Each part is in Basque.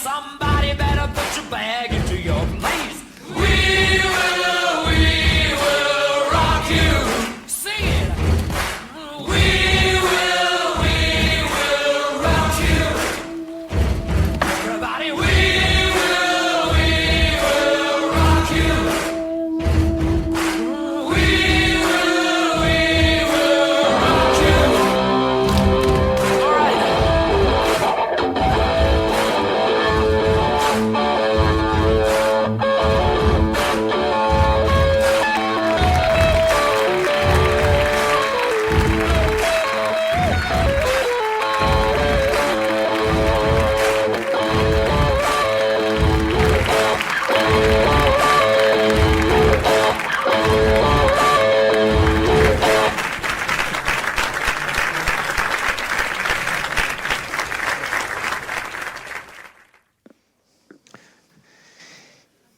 Somebody better put your bag into your place. We will rock you. Sing it. We will rock you. Everybody, we will rock you. We will rock you. All right.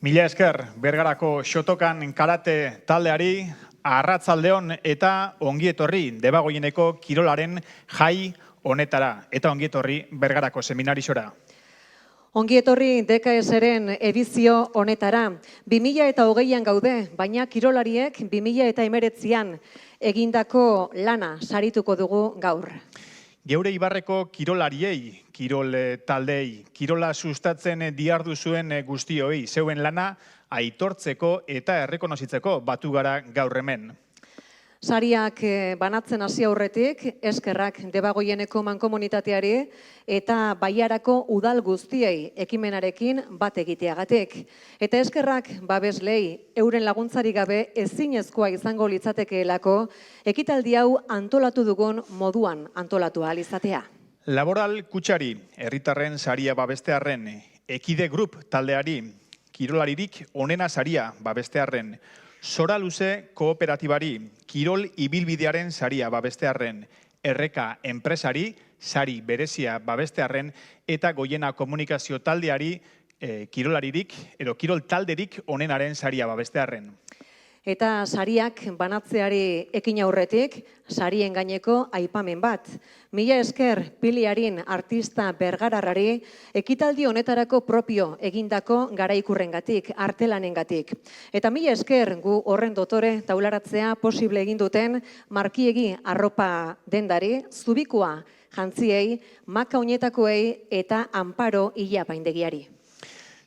Mila esker, Bergarako Xotokan karate taldeari, arratzaldeon eta ongietorri Debagoieneko kirolaren jai honetara. Eta ongietorri Bergarako seminarisora. Ongietorri DKS-ren edizio honetara. 2020an gaude, baina kirolariek 2019an egindako lana sarituko dugu gaur. Geure Ibarreko kirolariei, kirol taldei, kirola sustatzen diardu zuen guztioi, zeuen lana aitortzeko eta errekonozitzeko batu gara gaur hemen. Sariak banatzen hasi aurretik, eskerrak Debagoieneko mankomunitateari eta Baiarako udal guztiei ekimenarekin bat egiteagatik. Eta eskerrak babeslei euren laguntzari gabe ezinezkoa izango litzatekeelako ekitaldi hau antolatu dugun moduan antolatu ahal izatea. Laboral Kutxari, herritarren saria babestearren, Ekide Group taldeari, kirolaririk onena saria babestearren, Sora Luze kooperatibari, kirol ibilbidearen saria babestearren, Erreka enpresari, sari berezia babestearren, eta Goiena komunikazio taldeari, kirolaririk, edo kirol talderik onenaren saria babestearren. Eta sariak banatzeari ekin aurretik, sarien gaineko aipamen bat. Mila esker Piliarin artista bergararrari ekitaldi honetarako propio egindako garaikurrengatik, artelanengatik. Eta mila esker gu horren dotore taularatzea posible egin duten Markiegi arropa dendari, Zubikoa jantziei, Maka oinetakoei eta Amparo ilapaindegiari.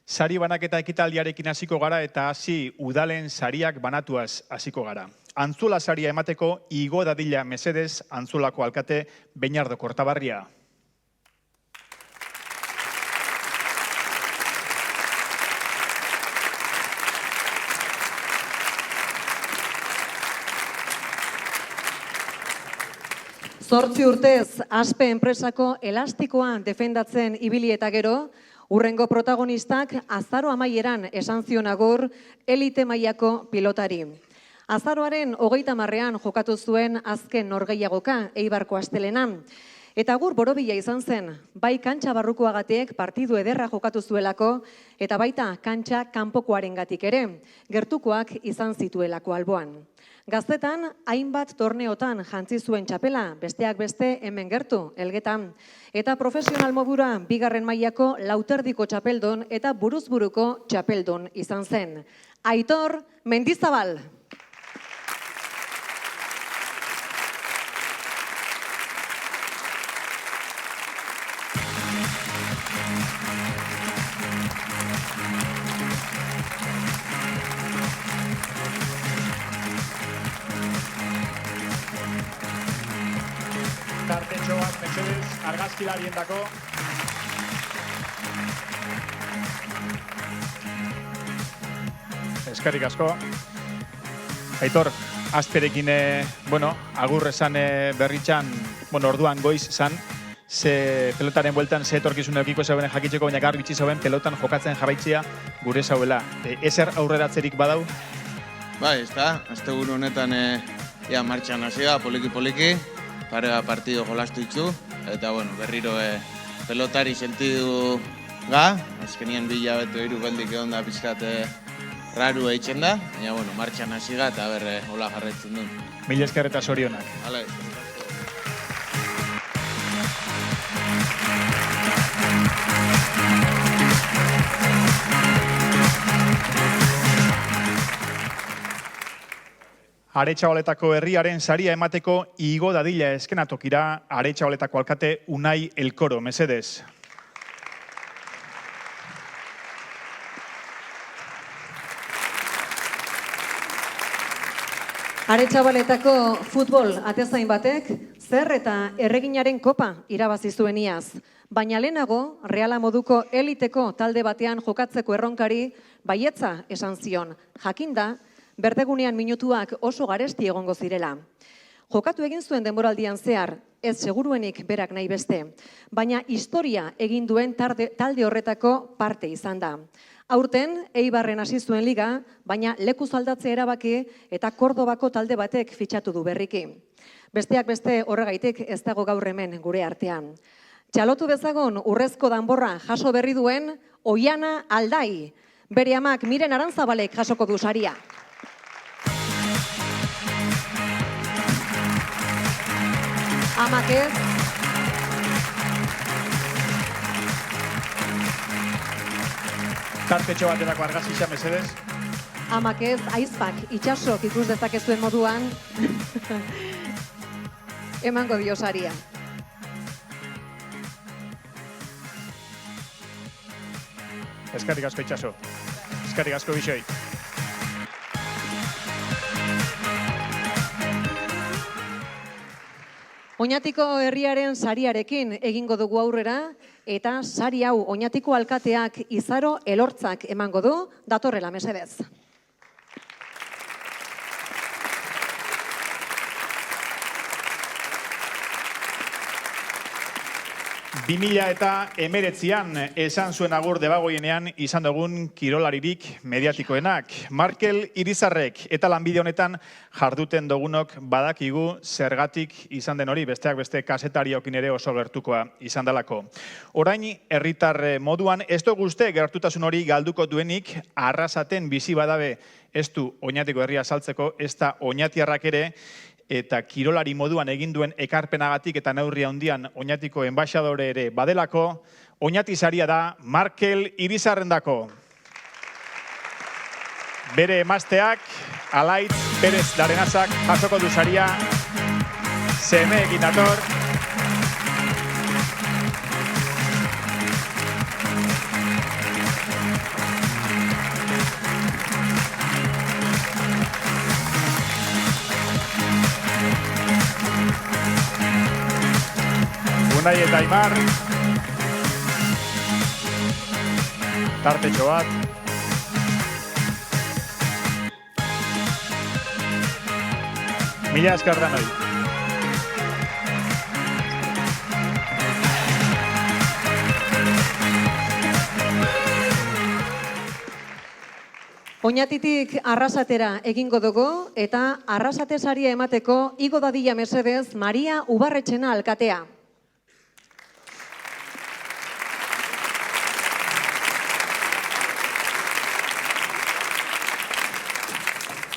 Sari banaketa ekitaldiarekin hasiko gara eta hasi udalen sariak banatuaz hasiko gara. Antzula saria emateko igo dadila mesedez Antzulako alkate Beñardo Kortabarria. Zortzi urtez, Aspe enpresako elastikoa defendatzen ibili eta gero, urrengo protagonistak azaro amaieran esan zion agur elite mailako pilotari. Azaroaren 30ean jokatu zuen azken norgehiagoka Eibarko astelenan. Eta agur borobila izan zen, bai kantxa barrukoagatik partidu ederra jokatu zuelako, eta baita kantxa kanpokoarengatik ere, gertukoak izan zituelako alboan. Gaztetan, hainbat torneotan jantzi zuen txapela, besteak beste hemen gertu, Elgetan. Eta profesional modura bigarren mailako lauterdiko txapeldon eta buruzburuko txapeldon izan zen. Aitor Mendizabal. Tartetxoak, mesedez, argazkilariendako. Eskerrik asko. Aitor, Asperekin, agur esan berritxan, orduan goiz zan, ze pelotaren bueltan ze etorkizun eukiko zeuden jakitzeko, baina gaur bitxi zeuden pelotan jokatzen jarraitzea gure zauela. Ezer aurreratzerik badau? Bai, ez da, asteburu honetan martxan hasia, poliki-poliki, parega partido jolastu itzu, eta berriro pelotari sentidu ga, azkenien 2 hilabete 3 geldik egon da pizkat raru eitzen da, baina martxan hasiga eta hola jarraitzen duen. Mila esker eta zorionak. Hala, Aretxabaletako herriaren saria emateko igo dadila eskenatokira Aretxabaletako alkate Unai Elkoro, mesedez. Aretxabaletako futbol atezain batek zer eta erreginaren kopa irabazi zuen iaz. Baina lehenago, Reala moduko eliteko talde batean jokatzeko erronkari baietza esan zion. Jakinda, berdegunean minutuak oso garesti egongo zirela. Jokatu egin zuen denboraldian zehar, ez seguruenik berak nahi beste. Baina historia egin duen talde horretako parte izan da. Aurten, Eibarren hasi zuen liga, baina lekuz aldatze erabaki eta Kordobako talde batek fitxatu du berriki. Besteak beste horregaitik ez dago gaur hemen gure artean. Txalotu bezagon urrezko danborra jaso berri duen Oiana Aldai. Bere amak Miren Arantzabalek jasoko du saria. Amak ez. Tartetxo baterako argazkia mesedez. Amak ez, aizpak itxasok ikus dezakezuen moduan emango dio saria. Eskerrik asko itxaso. Eskerrik asko Bixoi. Oñatiko herriaren sariarekin egingo dugu aurrera, eta sari hau Oñatiko alkateak Izaro Elortzak emango du, datorrela mesedez. Eta 2019an esan zuen agur debagoienean izan dugun kirolaririk mediatikoenak. Markel Irizarrek eta lanbide honetan jarduten dugunok badakigu zergatik izan den hori, besteak beste kasetariokin ere oso gertukoa izan dalako. Orain herritar moduan ez dugu uste gertutasun hori galduko duenik Arrasaten bizi badabe ez du Oñatiko herria saltzeko, ez da oñatiarrak ere, eta kirolari moduan egin duen ekarpenagatik eta neurri handian Oñatiko enbaixadore ere badelako, Oñati saria da Markel Irizarrendako. Bere emazteak, Alaitz Perez Larenazak jasoko du saria, semeekin dator. Unai eta Aimar, tartetxo bat. Mila esker denoi. Oñatitik Arrasatera egingo dugu eta Arrasate saria emateko igo dadila mesedez Maria Ubarretxena alkatea.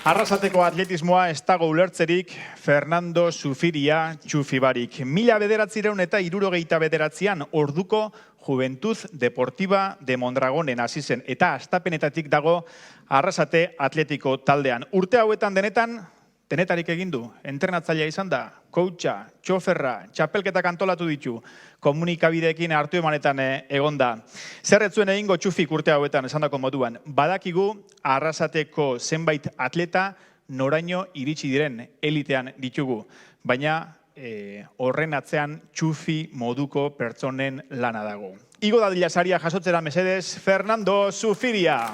Arrasateko atletismoa ez dago ulertzerik Fernando Zufiria Txufibarik. 1979an orduko Juventuz Deportiva de Mondragonen hasi zen eta hastapenetatik dago Arrasate atletiko taldean. Urte hauetan denetarik egin du, entrenatzailea izan da, coacha, txoferra, txapelketak antolatu ditu, komunikabideekin hartu emanetan egon da. Zer ez zuen egingo Txufik urte hauetan esandako moduan, badakigu Arrasateko zenbait atleta noraino iritsi diren elitean ditugu, baina horren atzean Txufi moduko pertsonen lana dago. Igo dadila saria jasotzera mesedez, Fernando Zufiria.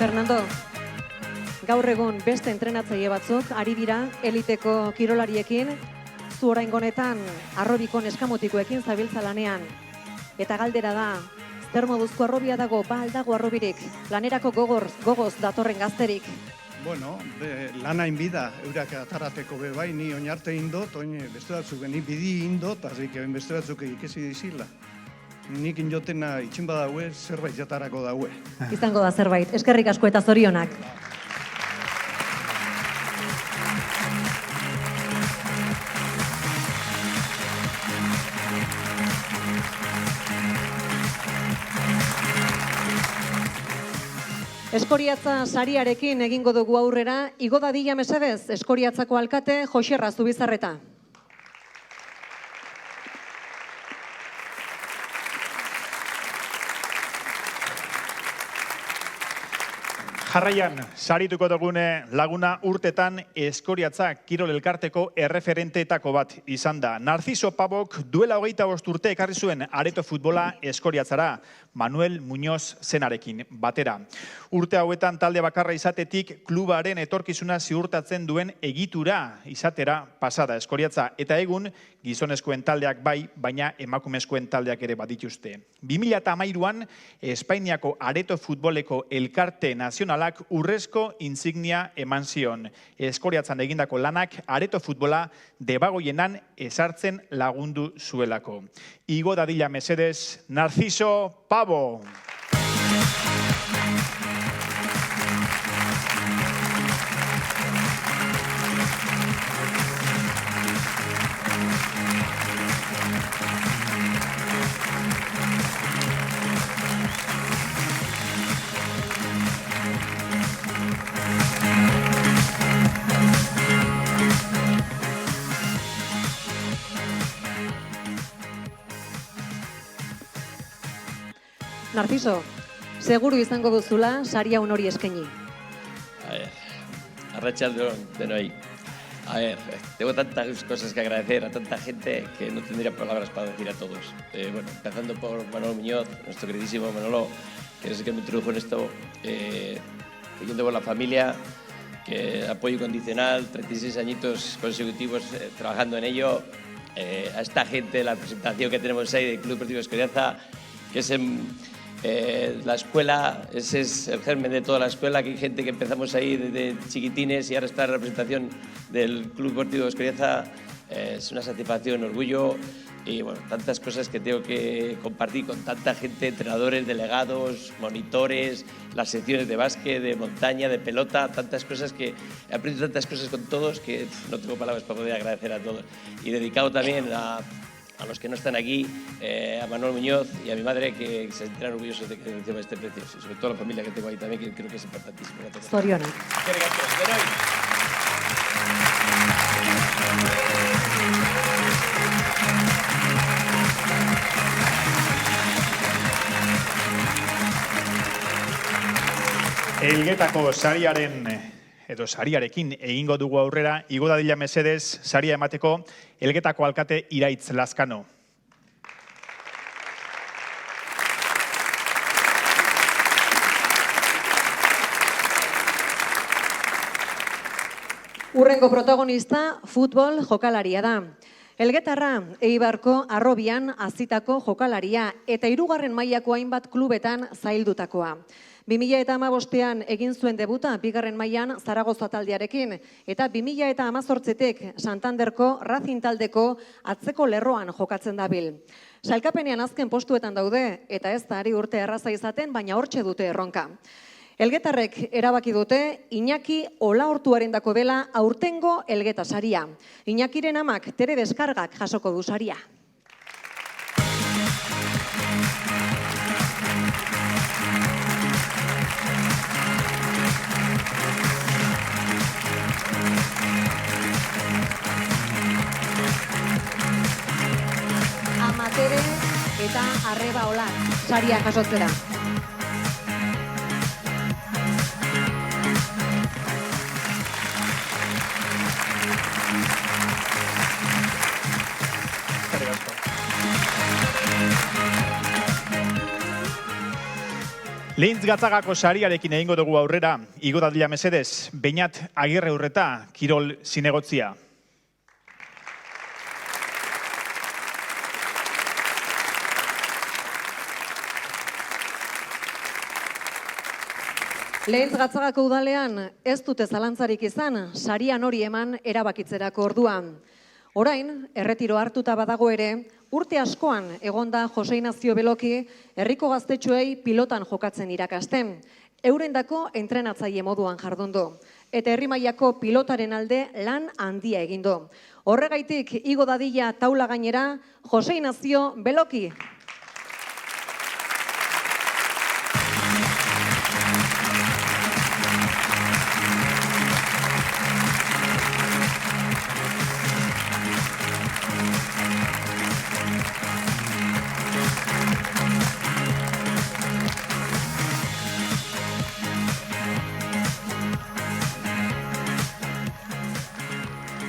Fernando, gaur egun beste entrenatzaile batzuk ari dira eliteko kirolariekin, zu oraingo honetan Arrobiko neskamutikoekin zabiltza lanean. Eta galdera da, zer moduzko arrobia dago, ba aldago arrobirik, lanerako gogoz datorren gazterik. Bueno, lana inbida, eurak atarateko bai, ni oinarte indot, beste batzuk, ni bidi indot, azik, beste batzuk ikesi dizila. Nik injotena itxin badaue, zerbait jatarako daue. Izango da zerbait, eskerrik asko eta zorionak. Eskoriatza sariarekin egingo dugu aurrera, igo dadila mesedez, Eskoriatzako alkate Joxerra Zubizarreta. Jarraian, sarituko dugune laguna urtetan Eskoriatza Kirol Elkarteko erreferenteetako bat izan da. Narciso Pabok duela 25 urte ekarri zuen areto futbola Eskoriatzara, Manuel Muñoz zenarekin batera. Urte hauetan talde bakarra izatetik klubaren etorkizuna ziurtatzen duen egitura izatera pasada Eskoriatza. Eta egun gizonezkoen taldeak bai, baina emakumezkoen taldeak ere badituzte. 2013an Espainiako areto futboleko elkarte nazionalak urrezko insignia eman zion. Eskoriatzan egindako lanak areto futbola debagoienan ezartzen lagundu zuelako. Igo dadila mesedez, Narciso Pabo. Narciso, seguru izango duzula saria hori eskaini. A ver, arratsaldeon denoi. A ver, tengo tantas cosas que agradecer a tanta gente que no tendría palabras para decir a todos. Bueno, empezando por Manolo Muñoz, nuestro queridísimo Manolo, que es el que me introdujo en esto, que yo tengo la familia, que apoyo incondicional, 36 añitos consecutivos trabajando en ello. A esta gente, la presentación que tenemos ahí del Club Deportivo Eskoriatza, que es la escuela, ese es el germen de toda la escuela, que hay gente que empezamos ahí desde chiquitines y ahora está la representación del Club Deportivo Eskoriatza. Es una satisfacción, un orgullo y bueno, tantas cosas que tengo que compartir con tanta gente, entrenadores, delegados, monitores, las secciones de básquet, de montaña, de pelota, tantas cosas que he aprendido tantas cosas con todos que no tengo palabras para poder agradecer a todos. Y dedicado también a los que no están aquí, a Manuel Muñoz y a mi madre, que se sentirán orgullosos de que reciba este precio. Y sobre todo a la familia que tengo ahí también, que creo que es importantísimo. Zorionak. Elgetako sariarekin egingo dugu aurrera, igo dadila mesedez saria emateko Elgetako alkate Iraitz Lazkano. Urrengo protagonista futbol jokalaria da. Elgetarra Eibarko Arrobian hazitako jokalaria eta 3. mailako hainbat klubetan zaildutakoa. 2015ean egin zuen debuta 2. mailan Zaragoza taldearekin eta 2018tik Santanderko Racing taldeko atzeko lerroan jokatzen dabil. Sailkapenean azken postuetan daude eta ez da ari urte erraza izaten, baina hortxe dute erronka. Elgetarrek erabaki dute Iñaki Olaortuarendako dela aurtengo Elgeta saria. Iñakiren amak Tere Deskargak jasoko du saria. Amatere eta Arreba Olan saria jasotzera. Lehintz Gatzagako sariarekin egingo dugu aurrera, igo dadila mesedez, Beñat Agirre Urreta, Kirol Zinegotzia. Lehentz Gatzagako udalean ez dute zalantzarik izan, sarian hori eman erabakitzerako orduan. Orain, erretiro hartuta badago ere, urte askoan egonda Jose Inazio Beloki herriko gaztetxoei pilotan jokatzen irakasten. Eurendako entrenatzaile moduan jardundu. Eta herri mailako pilotaren alde lan handia egindu. Horregaitik, igo dadila taula gainera, Jose Inazio Beloki.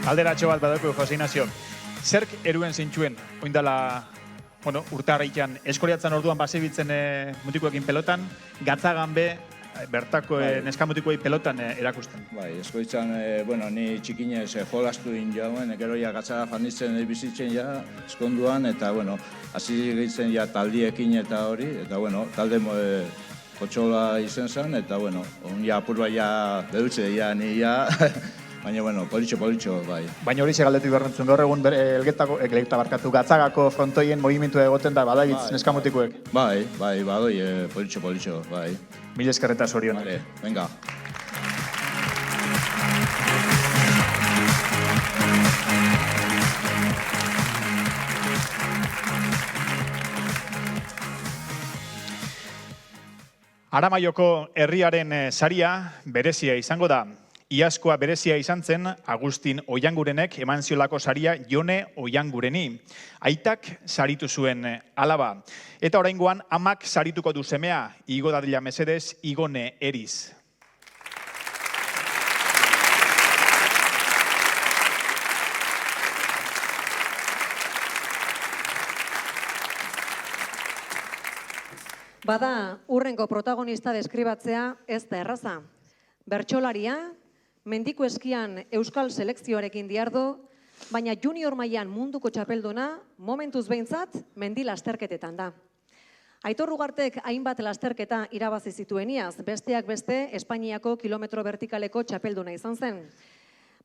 Alderatxo bat badauko, Jose Inazio. Zerk eruen zintxuen, oindala, urte harrikian, eskoriatzen orduan basebitzen mutikoekin pelotan, Gatzagan be, bertako neskamutikoei pelotan erakusten. Bai, eskoritzan, ni txikinez jolastu joan, gero ja Gatzaga fanditzen bizitzen ja, eskonduan, eta, hasi gehitzen ja taldiekin eta hori, eta, talde kotxola izen zen, eta, ja apurba ja bedutze, ja, ni ja, baina, politxo, bai. Baina hori segaldetu ibarrentzun, gaur egun Elgeta barkatu Gatzagako frontoien movimentua egoten da, badabitz neskamutikoek. Bai, badoi, politxo, bai. Mil eskerreta zorionak. Vale, venga. Aramaioko herriaren saria berezia izango da. Iazkoa berezia izan zen, Agustin Oiangurenek eman ziolako saria Jone Oiangureni. Aitak saritu zuen alaba. Eta oraingoan amak sarituko du semea, igo dadila mesedez, Igone Eriz. Bada, urrengo protagonista deskribatzea ez da erraza. Bertsolaria, mendiko eskian euskal selekzioarekin diardo, baina junior mailan munduko txapelduna momentuz behintzat mendi lasterketetan da. Aitor Ugartek hainbat lasterketa irabazi zitueniaz, besteak beste Espainiako kilometro vertikaleko txapelduna izan zen.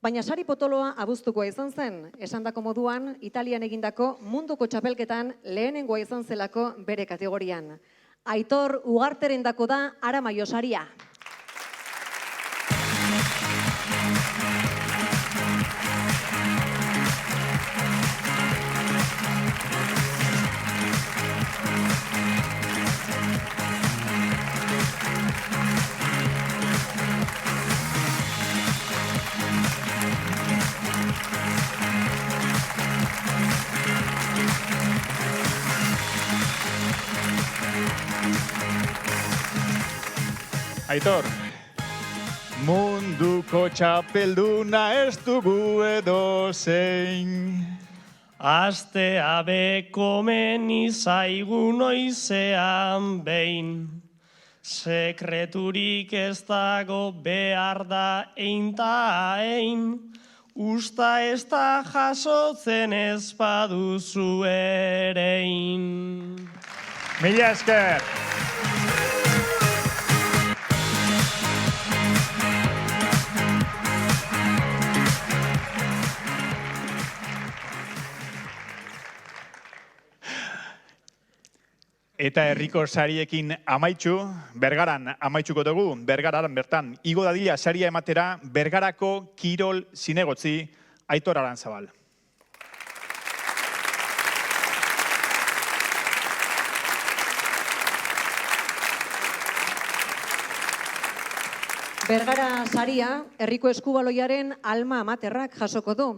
Baina sari potoloa abuztukoa izan zen, esandako moduan, Italian egindako munduko txapelketan lehenengoa izan zelako bere kategorian. Aitor Ugarterendako da Aramaio saria. Aitor, munduko txapelduna ez dugu edozein. Astea bekomeni zaigu noizean behin. Sekreturik ez dago behar da ein ta ein. Usta ez da jasotzen ez baduzu erein. Mila esker! Eta herriko sariekin amaitxu, Bergaran amaitxuko dugu, Bergaran bertan. Igo dadila saria ematera, Bergarako kirol zinegotzi, Aitor Aranzabal. Bergara saria, herriko eskubaloiaren alma amaterrak jasoko du.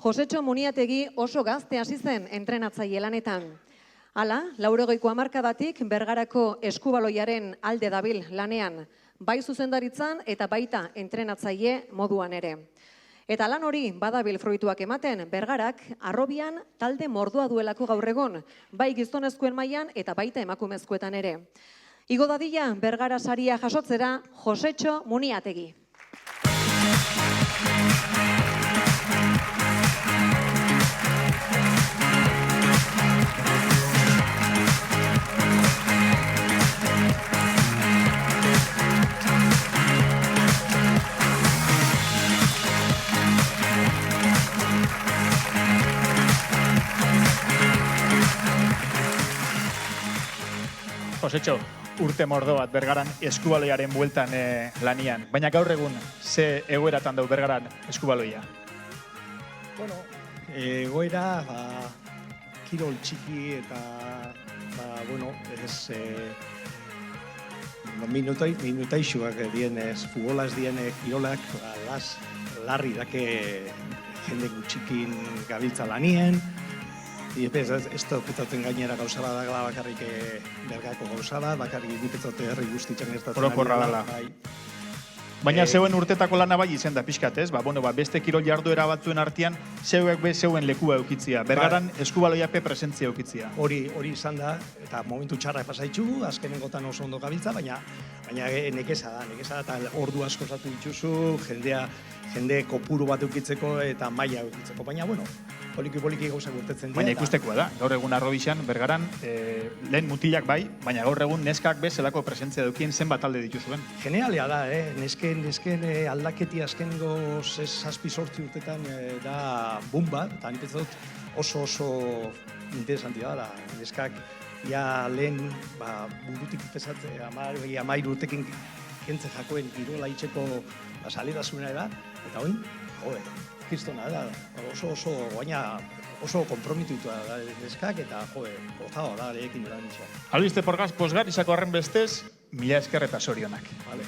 Josetxo Muniategi oso gazte hasi zen entrenatzaile lanetan. Hala, 80ko hamarkadatik Bergarako eskubaloiaren alde dabil lanean, bai zuzendaritzan eta baita entrenatzaile moduan ere. Eta lan hori badabil fruituak ematen, Bergarak Harrobian talde mordoa duelako gaur egon, bai gizonezkoen mailan eta baita emakumezkoetan ere. Igo dadila Bergara saria jasotzera Josetxo Muniategi. Josetxo, urte mordo bat Bergaran eskubaloiaren bueltan lanian. Baina gaur egun, ze egoeratan dau Bergaran eskubaloia? Bueno, egoera, kirol txiki eta, bueno, ez minutaixuak dienez, futbolaz diene kirolak, larri dake jende gutxikin gabiltza lanien, ez da petatzen gainera gauza bat da bakarrik Bergako gauza bat, bakarrik nipetzate herri guztitzen gertatzen. Orokorra dela. Baina zeuen urtetako lana bai izan da pixkat, ez? Beste kirol jarduera batzuen artean, zeuen lekua eukitzia. Bergaran eskubaloiape presentzia eukitzia. Hori izan da, eta momentu txarra pasaitzu, azkenengotan oso ondo gabiltza, baina nekeza da, eta ordu asko zatu dituzu, jende kopuru bat eukitzeko eta maila eukitzeko. Baina, bueno, poliki gauza gurtetzen dira. Baina ikustekoa da, gaur egun Arrobixan, Bergaran, lehen mutilak bai, baina gaur egun neskak zelako presentzia dukien zenbat talde dituzuen. Genialea da, nesken aldaketi azkenengo 6-8 urtetan da boom bat, eta nik ez dut oso interesantia da. Neskak ja lehen burutik pesatze 10 urtekin kentze jakoen kirola itxeko salidasuna da, eta oin, kristona da, oso kompromitutua da neskak, eta gozao da lehekin dira nintzen. Albiste posgar, izako harren bestez, mila esker eta sorionak. Vale.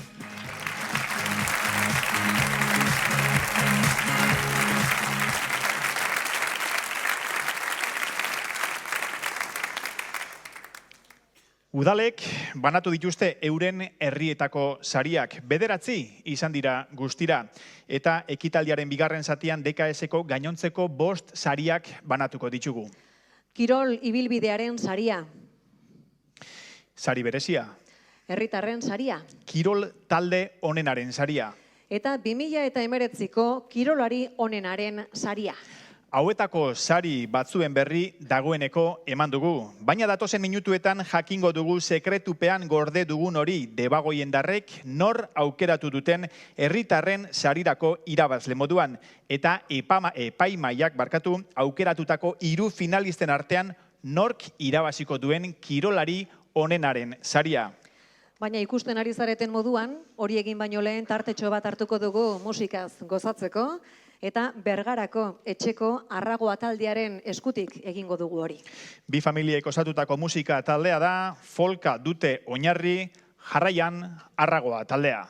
Udalek banatu dituzte euren herrietako sariak. 9 izan dira guztira. Eta ekitaldiaren bigarren zatian DKS-eko gainontzeko 5 sariak banatuko ditugu. Kirol ibilbidearen saria. Sari berezia. Herritarren saria. Kirol talde onenaren saria. Eta 2019ko kirolari onenaren saria. Hauetako sari batzuen berri dagoeneko eman dugu. Baina datozen minutuetan jakingo dugu sekretupean gorde dugun hori debagoiendarrek nor aukeratu duten herritarren sarirako irabazle moduan. Eta epaimaiak aukeratutako 3 finalisten artean nork irabaziko duen kirolari onenaren saria. Baina ikusten ari zareten moduan, hori egin baino lehen tartetxo bat hartuko dugu musikaz gozatzeko, eta Bergarako etxeko Arragoa taldearen eskutik egingo dugu hori. 2 familiek osatutako musika taldea da, folka dute oinarri, jarraian Arragoa taldea.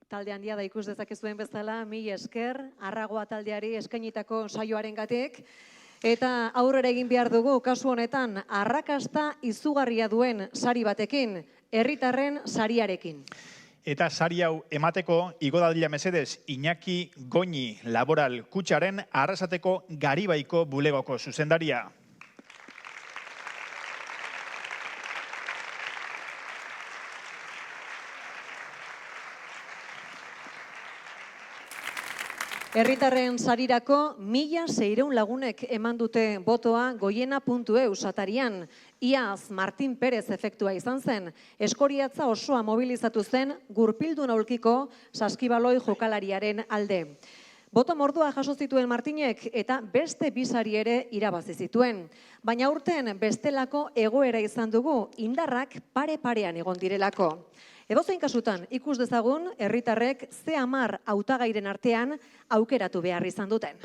talde handia da ikus dezakezuen bezala, mila esker, Arragoa taldeari eskainitako saioarengatik. Eta aurrera egin behar dugu, kasu honetan, arrakasta izugarria duen sari batekin, herritarren sariarekin. Eta sari hau emateko, igo dadila mesedez, Iñaki Goñi Laboral Kutxaren Arrasateko Garibaiko bulegoko zuzendaria. Herritarren sarirako 1.600 lagunek eman dute botoa goiena.eu satarian. Iaz Martin Perez efektua izan zen, eskoriatza osoa mobilizatu zen gurpildun aulkiko saskibaloi jokalariaren alde. Boto mordua jaso zituen Martinek eta beste bisari ere irabazi zituen. Baina urten bestelako egoera izan dugu, indarrak pare-parean egon direlako. Edozein kasutan, ikus dezagun, herritarrek ze 10 hautagairen artean aukeratu behar izan duten.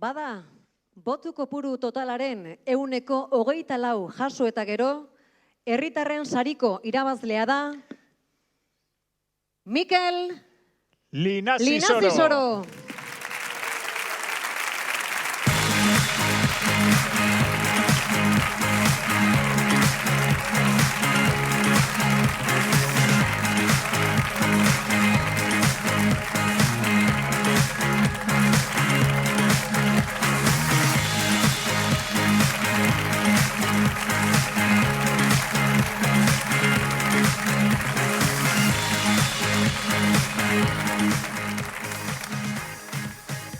Bada, botu kopuru totalaren 124 jaso eta gero, herritarren sariko irabazlea da Mikel Linazisoro.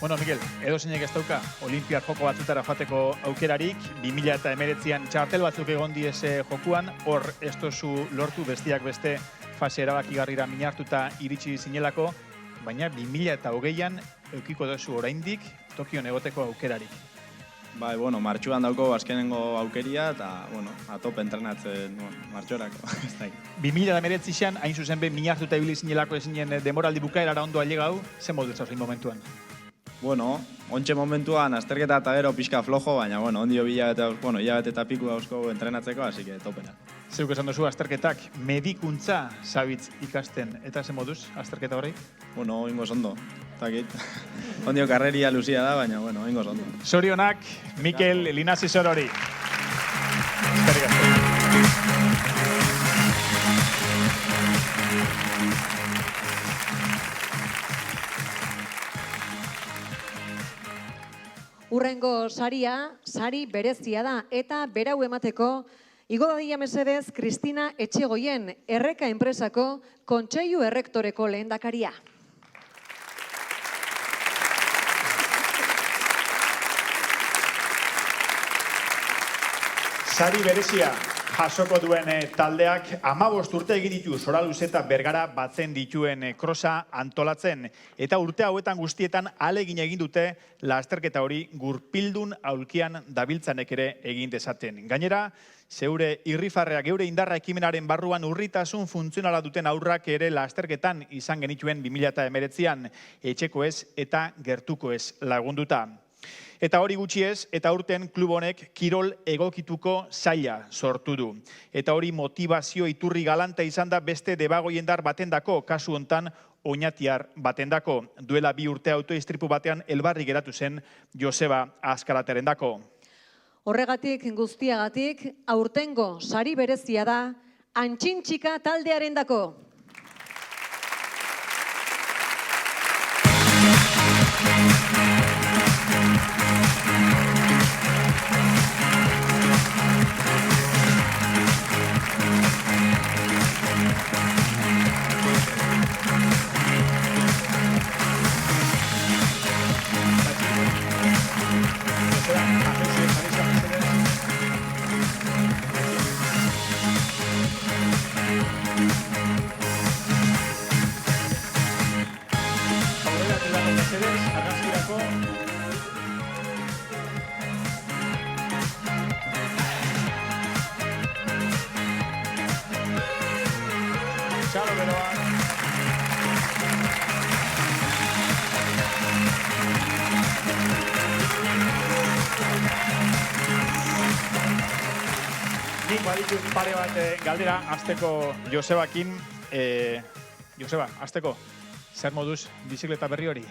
Bueno, Mikel, edozeinek ez dauka Olimpiar joko batzutara joateko aukerarik, 2019an txartel batzuk egon diez jokuan, hor ez dozu lortu bestiak beste fase erabakigarrira minartuta iritsi zinelako, baina 2020an eukiko dozu oraindik Tokion egoteko aukerarik. Bai, bueno, martxuan dauko azkenengo aukeria eta, bueno, atop entrenatzen martxorako. 2019an, hain zuzen be, minartuta ibili zinelako ezinen demoraldi bukaerara ondo ailegau, zen modu zauzin momentuan? Bueno, ontxe momentuan azterketa eta gero pixka flojo, baina, bueno, ondio hilabete eta piku dauzko entrenatzeko, así que topena. Zeuk esan duzu, azterketak medikuntza zabitz ikasten, eta zen moduz, azterketa horrek? Bueno, ingoz ondo, takit. Ondio karreria luzia da, baina, bueno, ingoz ondo. Zorionak, Mikel Linazisorori. Eskerrik asko. Urrengo saria, sari berezia da, eta berau emateko, igo dadila mesedez, Kristina Etxegoien, Erreka enpresako Kontseilu Errektoreko lehendakaria. Sari berezia jasoko duen taldeak 15 urte egin ditu Soraluz eta Bergara batzen dituen krosa antolatzen. Eta urte hauetan guztietan ahalegin egin dute lasterketa hori gurpildun aulkian dabiltzanek ere egin dezaten. Gainera, zeure irrifarrea geure indarra ekimenaren barruan urritasun funtzionala duten aurrak ere lasterketan izan genituen 2019an etxeko ez eta gertuko ez lagunduta. Eta hori gutxi ez, eta urten klub honek kirol egokituko zaila sortu du. Eta hori motivazio iturri galanta izan da beste debagoiendar batendako, kasu hontan oinatiar batendako. Duela 2 urte autoistripu batean elbarri geratu zen Joseba Azkaraterendako. Horregatik guztiagatik, aurtengo sari berezia da Antxintxika taldearendako. beroak. Nik baditut pare bat galdera hasteko Josebakin. Joseba, hasteko, zer moduz bizikleta berri hori?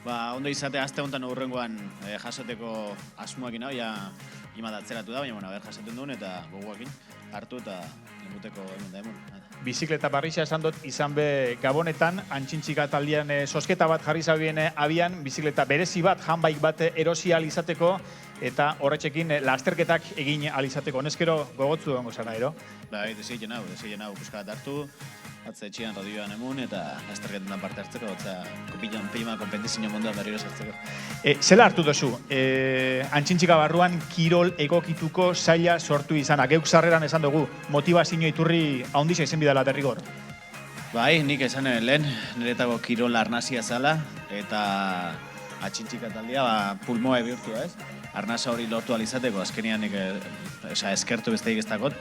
Ondo izatea aste honetan urrengoan jasoteko asmoakin hau, ja imadatzeratu da, baina jasaten duen eta gogoakin hartu eta emuteko emun da emun. Bizikleta barrixa esan dut izan be Gabonetan, antxintxika taldean sosketa bat jarri zabien abian, bizikleta berezi bat, handbike bat erosi izateko, eta horretxekin lasterketak egin alizateko. Honezkero gogotzu dongo zara, ero? Desegiten hau, pixka bat hartu, atza etxian radioan emun eta lasterketan parte hartzeko, atza pima kompetizio munduan berriro sartzeko. Zela hartu duzu, antxintxika barruan kirol egokituko zaila sortu izana. Geuk sarreran esan dugu, motivazio iturri haundiza izen bidala derrigor. Nik esan lehen, niretako kirol arnazia zala, eta antxintxika taldea pulmoa bihurtu ez. Arnasa hori lortu alizateko, azkenean eskertu besteik ez dakot.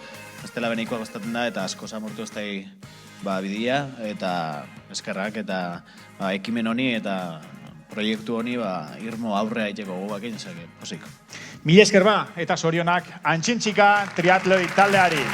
Ez dela beneikoa gostaten da eta asko samurtu ez da bidea eta eskerrak eta ekimen honi eta proiektu honi irmo aurrea iteko gogoakin, posik. Mila esker eta zorionak antxintxika triatloi taldeari.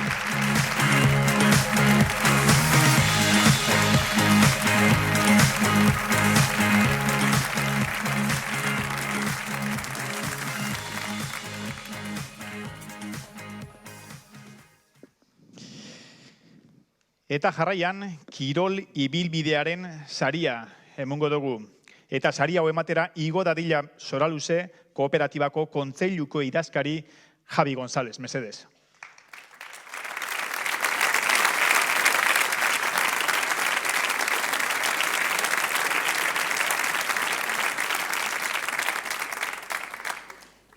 Eta jarraian, kirol ibilbidearen saria emungo dugu. Eta saria hau ematera igo dadila Soraluze kooperatibako kontseiluko idazkari Javi González, mesedez.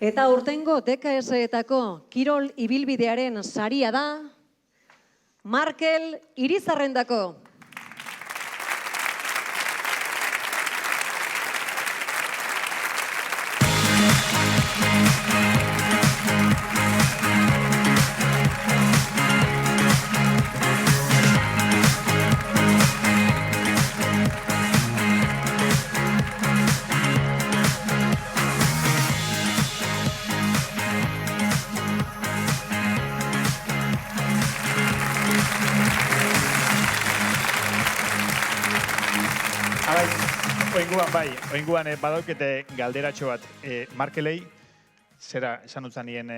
Eta urtengo DKS-etako kirol ibilbidearen saria da Markel Irizarrendako. Oinguan badaukete galderatxo bat. Markelei, zera esan utzanien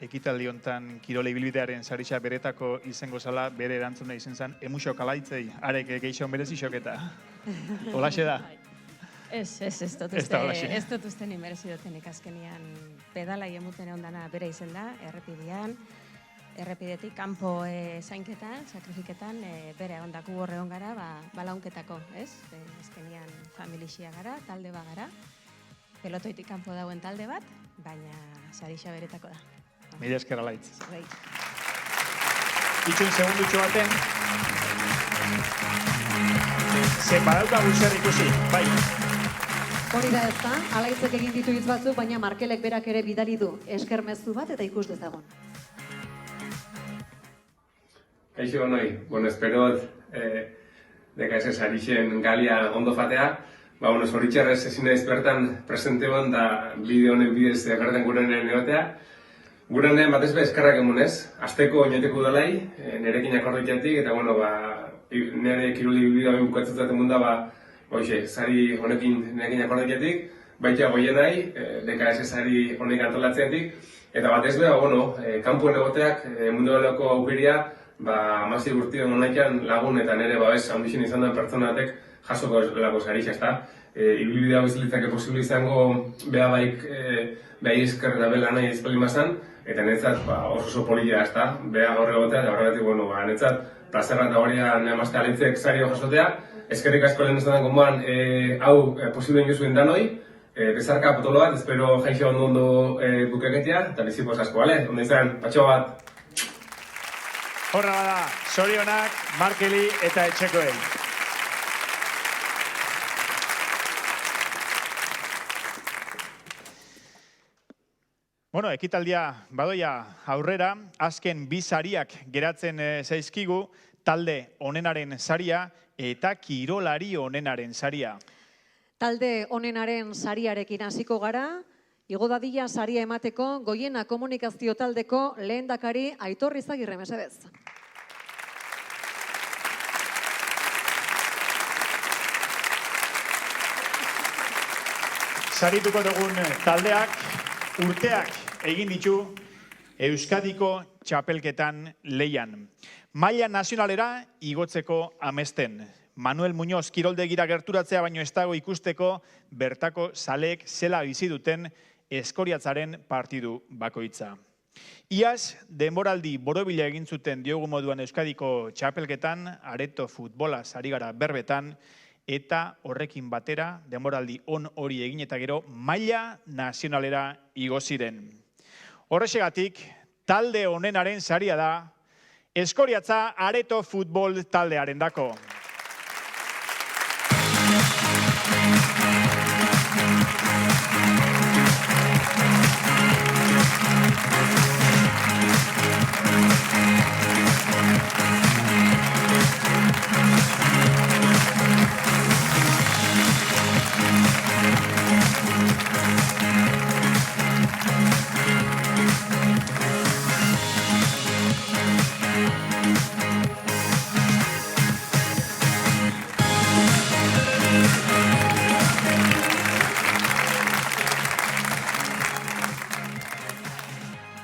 ekitaldi hontan kirole ibilbidearen sarisa beretako izango zala, bere erantzuna izen zen, emusio kalaitzei, arek geixon berezisok eta. Olaxe da? Ez dut uste ni merezi dutenik azkenian pedalai emuten ondana bere izen da, errepidetik, kanpo zainketan, sakrifiketan, bere ondaku horre ongara, balaunketako, ez? Azkenian familixia gara, talde bat gara, pelotoitik kanpo dauen talde bat, baina sarixa beretako da. Mila esker alaitz. Itxun segundutxo baten, ze badauka zer ikusi, bai. Hori da ez da, alaitzek egin ditu hitz batzuk, baina Markelek berak ere bidali du eskermezu bat eta ikus dezagon. Kaixo honoi, espero DKS sarixen galia ondo fatea. Zoritxarrez ezin naiz bertan presente hon da bideo honen bidez bertan gurenen egotea. Gurenen batez be eskerrak emunez, asteko oineteko udalai, nerekin akorditeatik, eta nire kiroli bideo hori bukatzutzen munda, sari honekin nerekin akorditeatik, baita goien nahi, DKS sari honek antolatzeatik, eta batez be, kanpuen egoteak mundu baleko aukeria, amazi urtien honetan lagun eta nire babes handixen izan den pertsonatek jasoko lako sarix, ezta? Ibilbidea bizilitzake posible izango behabaik esker da bela nahi ezpelimazan, eta netzat oso polilla, ezta? Beha gaur egotea, eta horregatik, netzat plazerra eta horia nemazte alitzek sario jasotea. Eskerrik asko lehen ez den gomoan, hau posible ingizuen danoi, bezarka potolo bat, espero jaixo ondo bukeketia, eta bizipoz asko, bale? Ondo izan, patxo bat! Horra bada, zorionak, Markeli eta etxekoei. Ekitaldia badoia aurrera, azken bi sariak geratzen zaizkigu, talde onenaren saria eta kirolari onenaren saria. Talde onenaren sariarekin hasiko gara, igo dadila saria emateko Goiena Komunikazio taldeko lehendakari Aitor Izagirre, mesedez. Sarituko dugun taldeak urteak egin ditu Euskadiko txapelketan lehian. Maila nazionalera igotzeko amesten. Manuel Muñoz kiroldegira gerturatzea baino ez dago ikusteko bertako zaleek zela bizi duten Eskoriatzaren partidu bakoitza. Iaz, denboraldi borobila egin zuten diogu moduan Euskadiko txapelketan, areto futbola ari gara berbetan, eta horrekin batera, denboraldi on hori egin eta gero, maila nazionalera igo ziren. Horrexegatik, talde onenaren saria da, Eskoriatza areto futbol taldearen dako.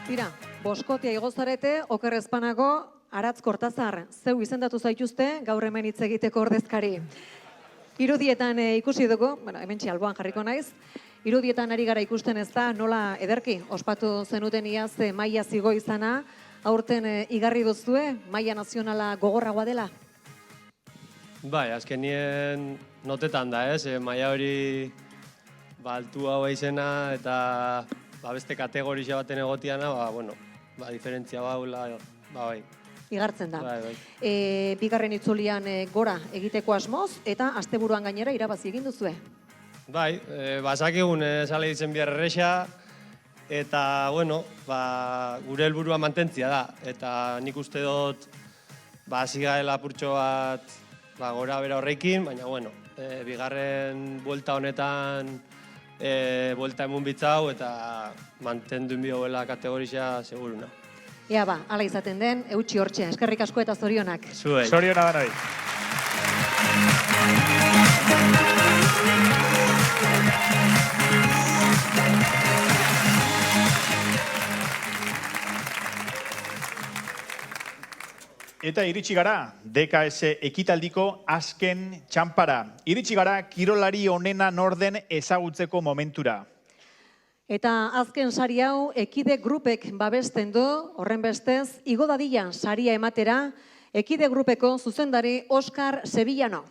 Tira, boskotia igozarete, okerrezpanago, Aratz Kortazar, zeu izendatu zaituzte, gaur hemen hitz egiteko ordezkari. Irudietan ikusi dugu, hemen alboan jarriko naiz, irudietan ari gara ikusten ez da, nola ederki, ospatu zenuten iaz maila zigo izana, aurten igarri duzue, maila nazionala gogorragoa dela? Bai, azkenien notetan da, maila hori altu hau izena eta beste kategoria baten egotiana, diferentzia baula, bai. Igartzen da. Bai. Bigarren itzulian gora egiteko asmoz, eta asteburuan gainera irabazi egin duzue. Bai, basakigun sale ditzen bihar erresa, eta, gure helburua mantentzia da. Eta nik uste dut, hasi garela apurtxo bat gora bera horrekin, baina, bigarren buelta honetan, buelta emun bitzau eta mantendu bioela kategoria seguruna. Ea ba, ala izaten den, eutxi hortxe, eskerrik asko eta zorionak. Zuei. Zoriona da nahi. Eta iritsi gara, DKS ekitaldiko azken txanpara. Iritsi gara, kirolari onena norden ezagutzeko momentura. Eta azken sari hau, Ekide Grupek babesten du, horren bestez, igo dadila saria ematera, Ekide Grupeko zuzendari Oskar Sevillano.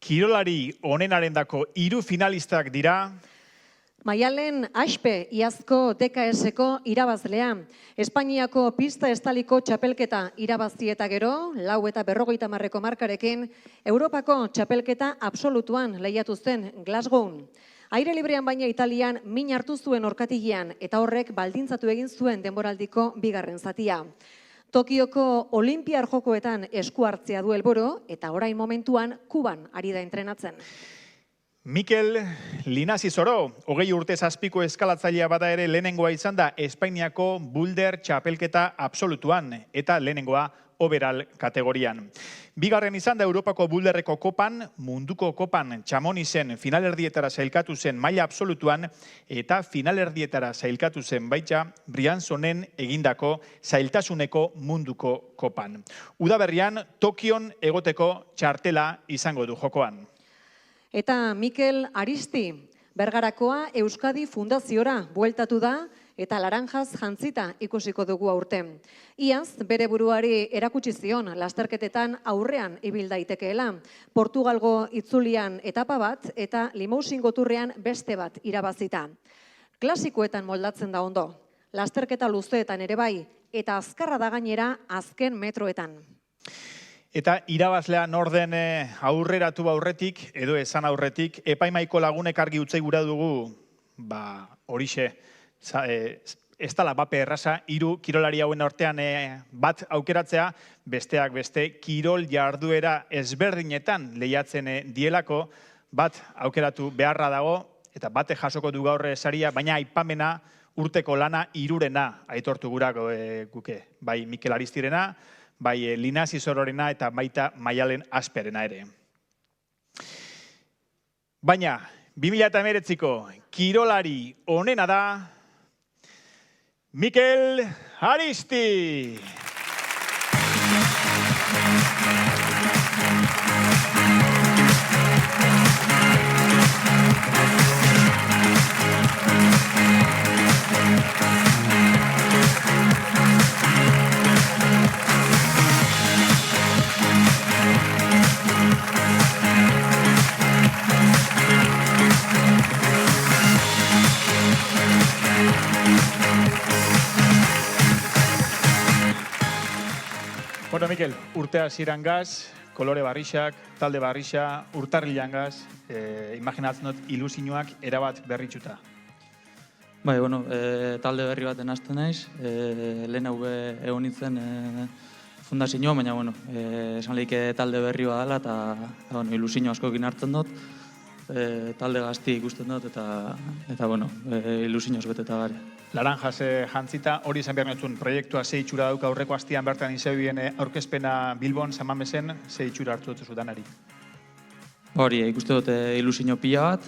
Kirolari onenarendako 3 finalistak dira. Maialen Aspe, iazko DKS-eko irabazlea. Espainiako pista estaliko txapelketa irabazi eta gero, 4 eta 50 markarekin, Europako txapelketa absolutuan lehiatu zen Glasgown. Aire librean baina Italian min hartu zuen orkatilean eta horrek baldintzatu egin zuen denboraldiko bigarren zatia. Tokioko Olimpiar Jokoetan esku hartzea du helburu eta orain momentuan Kuban ari da entrenatzen. Mikel Linazi Zoro, 20 urte zazpiko eskalatzailea bada ere lehenengoa izan da Espainiako Boulder txapelketa absolutuan eta lehenengoa overall kategorian. Bigarren izan da Europako Boulderreko kopan, munduko kopan Txamonizen finalerdietara sailkatu zen maila absolutuan eta finalerdietara sailkatu zen baita Brianzonen egindako zailtasuneko munduko kopan. Udaberrian Tokion egoteko txartela izango du jokoan. Eta Mikel Aristi, Bergarakoa Euskadi Fundaziora bueltatu da eta laranjaz jantzita ikusiko dugu aurten. Iaz, bere buruari erakutsi zion lasterketetan aurrean ibil daitekeela. Portugalgo itzulian etapa bat eta Limousin goturrean beste bat irabazita. Klasikoetan moldatzen da ondo, lasterketa luzeetan ere bai, eta azkarra da gainera azken metroetan. Eta irabazlea norden aurreratu aurretik, edo esan aurretik, epaimaiko lagunek argi utzei gura dugu, horixe, ez dala bape erraza, 3 kirolari hauen artean bat aukeratzea, besteak beste, kirol jarduera ezberdinetan lehiatzen dielako, bat aukeratu beharra dago, eta bate jasoko du gaur saria, baina aipamena urteko lana 3rena aitortu gurako guke. Bai Mikel Aristirena, bai Linaz Izororena eta baita Maialen Asperena ere. Baina, 2019ko kirolari onena da Mikel Aristi! Bueno, Mikel, urte hasieran gaz, kolore barrixak, talde barrixa, urtarrilan gaz, imaginatzen dut ilusioak erabat berritxuta. Bai, bueno, talde berri baten hasten naiz, lehen hau egon nintzen fundazioa, baina, bueno, esan lehike talde berri bat dela, eta bueno, ilusio askokin hartzen dut, talde gazti ikusten dut, eta bueno, ilusioz beteta gari. Laranjas jantzita, hori izan behar netzun, proiektua ze itxura dauka aurreko astian bertan izabien aurkezpena Bilbon, Samamezen, ze itxura hartu dut zudanari? Hori, ikuste dut ilusio pila bat,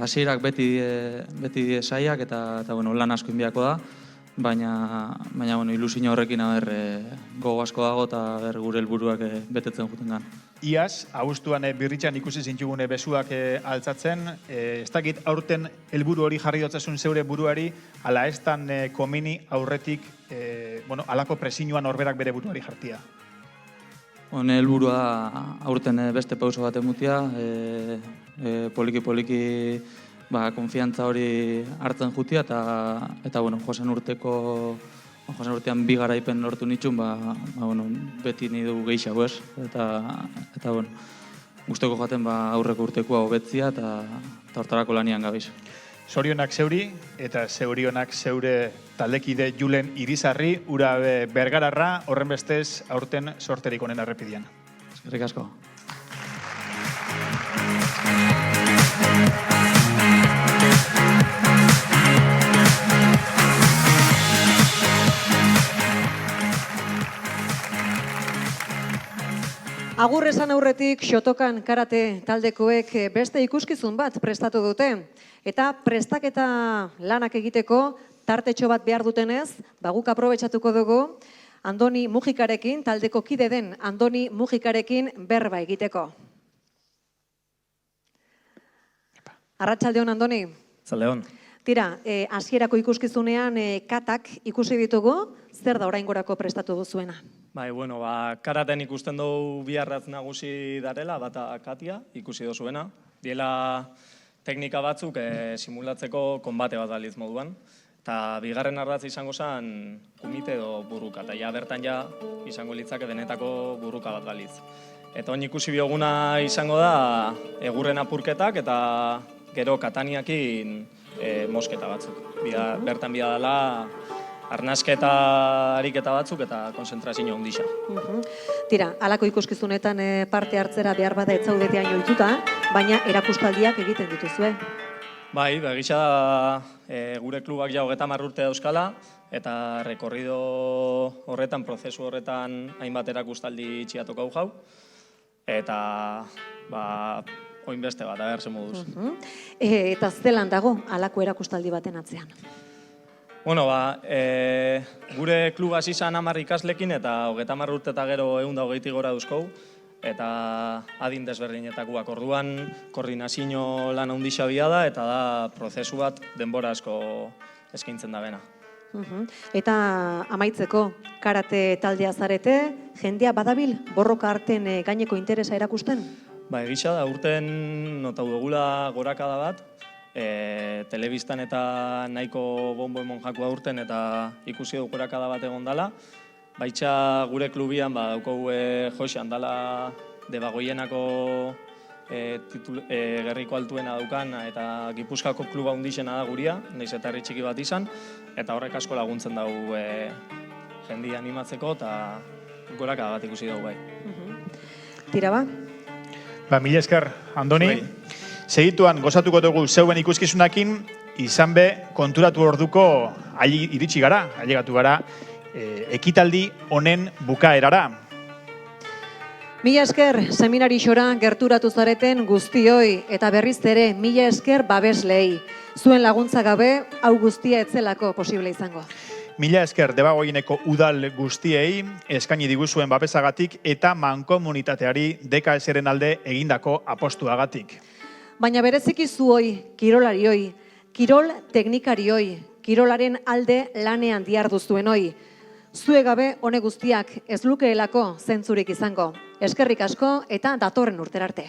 hasierak beti saiak eta bueno, lan asko inbiako da, baina bueno, ilusio horrekin gogo asko dago eta gure helburuak betetzen juten gan. Iaz, abuztuan birritxan ikusi zintxugune besuak altzatzen, ez dakit aurten helburu hori jarri dotzasun zeure buruari, ala estan komeni aurretik, alako presinuan horberak bere buruari jartia. Hone helburua aurten beste pauso bat emutia, poliki-poliki konfiantza hori hartzen jutia, eta bueno, joazen urtean 2 garaipen lortu nitxun, beti nahi dugu gehiago ez, eta bueno, guzteko jaten aurreko urtekoa hobetzia, eta hortarako lanian gabiz. Zorionak zeuri, eta zeurionak zeure taldekide Julen Irizarri, ura Bergararra, horren bestez, aurten sorterik honen errepidian. Eskerrik asko. Agur esan aurretik, Shotokan karate taldekoek beste ikuskizun bat prestatu dute. Eta prestaketa lanak egiteko tartetxo bat behar dutenez, guk aprobetxatuko dugu Andoni Mujikarekin, taldeko kide den Andoni Mujikarekin berba egiteko. Arratsaldeon, Andoni. Arratsaldeon. Tira, hasierako ikuskizunean katak ikusi ditugu, zer da oraingorako prestatu duzuena? Bai, bueno, karaten ikusten dugu 2 ardatz nagusi darela, bata katia ikusi duzuena. Diela teknika batzuk simulatzeko konbate bat baliz moduan. Eta 2. ardatz izango zen kumite edo burruka. Eta ja bertan izango litzake benetako burruka bat baliz. Eta hon ikusi bioguna izango da egurren apurketak eta gero kataniakin mosketa batzuk. Bertan bia dela arnasketa ariketa batzuk eta konzentrazio handisa. Tira, halako ikuskizunetan parte hartzera behar bada ez zaudetean joituta, baina erakustaldiak egiten dituzue. Bai, begitza da gure klubak ja 30 urte dauzkala, eta rekorrido horretan, prozesu horretan hainbat erakustaldi txiatoko jau, eta oin beste bat, agertzen moduz. Eta zelan dago halako erakustaldi baten atzean? Bueno, gure klub hasi izan 10 ikaslekin eta 30 urte eta gero 120 gora dauzkou, eta adin desberdinetakoak. Orduan koordinazio lan handisa bia da eta da prozesu bat denbora asko eskaintzen da bena. Eta amaitzeko, karate taldea zarete, jendea badabil borroka arten gaineko interesa erakusten? Egisa da, urten notau dugula gorakada bat, telebistan eta nahiko bombo emon jakua urten eta ikusi dugurakada bat egon dala. Baitxa gure klubian daukogu Jose handala debagoienako gerriko altuena daukan eta Gipuzkoako kluba hundixena da guria, nahiz eta herri txiki bat izan, eta horrek asko laguntzen dugu jendia animatzeko eta gorakada bat ikusi dugu bai. Tira ba? Mila esker, Andoni. Segituan gozatuko dugu zeuen ikuskizunakin, izan be konturatu orduko iritsi gara, ailegatu gara, ekitaldi honen bukaerara. Mila esker seminari xora gerturatu zareten guztioi eta berriz ere mila esker babeslei. Zuen laguntza gabe hau guztia etzelako posible izango. Mila esker Debagoieneko udal guztiei eskaini diguzuen babesagatik eta mankomunitateari DKS-ren alde egindako apostuagatik. Baina bereziki zuoi, kirolarioi, kirol teknikarioi, kirolaren alde lanean diharduzuen hoi. Zue gabe hone guztiak ez lukeelako zentzurik izango. Eskerrik asko eta datorren urterarte.